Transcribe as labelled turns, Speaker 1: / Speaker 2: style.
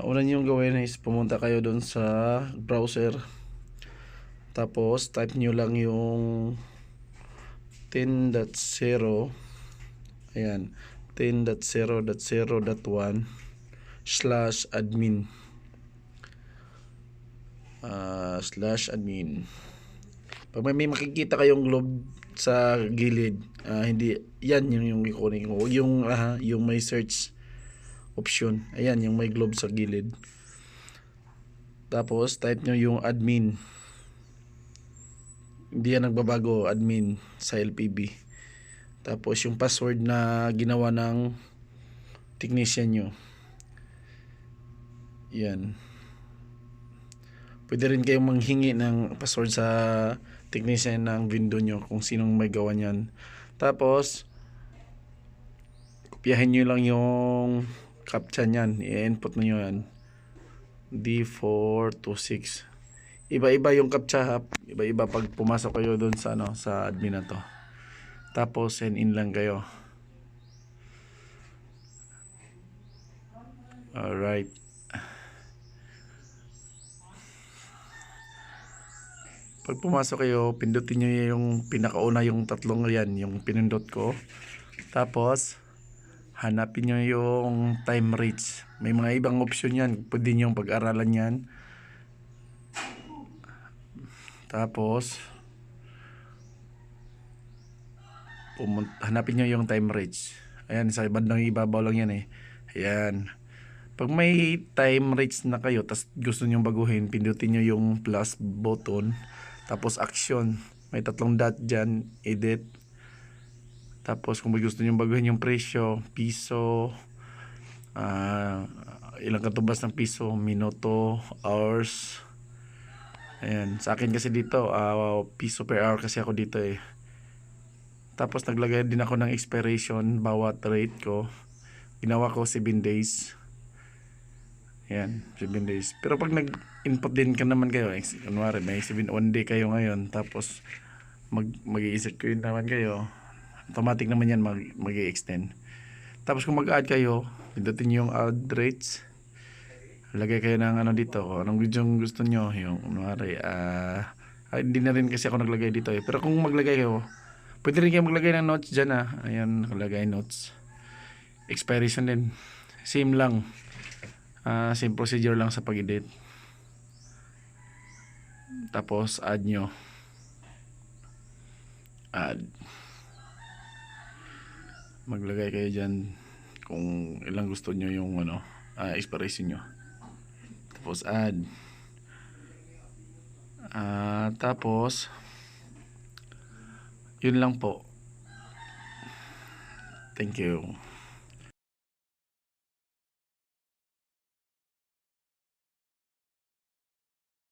Speaker 1: una nyo gawin is pumunta kayo doon sa browser, tapos type nyo lang yung 10.0, ayan, 10.0.0.1/admin /admin. Pag may makikita kayong globe sa gilid, hindi yan yung ikunin ko, yung may search option, ayan yung may globe sa gilid. Tapos type nyo yung admin, hindi yan nagbabago, admin sa LPB. Tapos yung password na ginawa ng technician nyo, yan. Pwede rin kayong manghingi ng password sa technician ng window nyo kung sinong may gawa nyan. Tapos kopyahin nyo lang yung captcha nyan, i-input nyo yan, D426. Iba-iba yung captcha, iba-iba pag pumasok kayo doon sa sa admin na to. Tapos send in lang kayo. Alright. Pag pumasok kayo, pindutin nyo yung pinakauna, yung tatlong yan, yung pinindot ko. Tapos hanapin nyo yung time reach. May mga ibang option yan, pwede nyo pag-aralan yan. Tapos hanapin nyo yung time reach. Ayan, sa bandang ibabaw lang yan eh. Ayan. Pag may time reach na kayo, tas gusto nyo baguhin, pindutin nyo yung plus button. Tapos action, may tatlong dot dyan, edit. Tapos kung may gusto nyo baguhin yung presyo, piso, ilang katubas ng piso, minuto, hours. Ayan, sa akin kasi dito piso per hour kasi ako dito eh. Tapos naglagay din ako ng expiration bawat rate ko. Ginawa ko 7 days. Ayan, 7 days. Pero pag nag-input din ka naman kayo, kunwari may 1 day kayo ngayon, tapos mag-i-execute ko yun naman kayo, automatic naman yan mag-i-extend. Tapos kung mag-add kayo, pindutin yung add rates. Lagay kayo ng dito, anong gusto nyo, yung kunwari hindi na rin kasi ako naglagay dito eh. Pero kung maglagay kayo, pwede rin kayo maglagay ng notes dyan ayan, naglagay notes. Expiration din, same lang. Same procedure lang sa pag-edit. Tapos add nyo, maglagay kayo dyan kung ilang gusto nyo yung expiration nyo. Tapos add, tapos yun lang po. Thank you.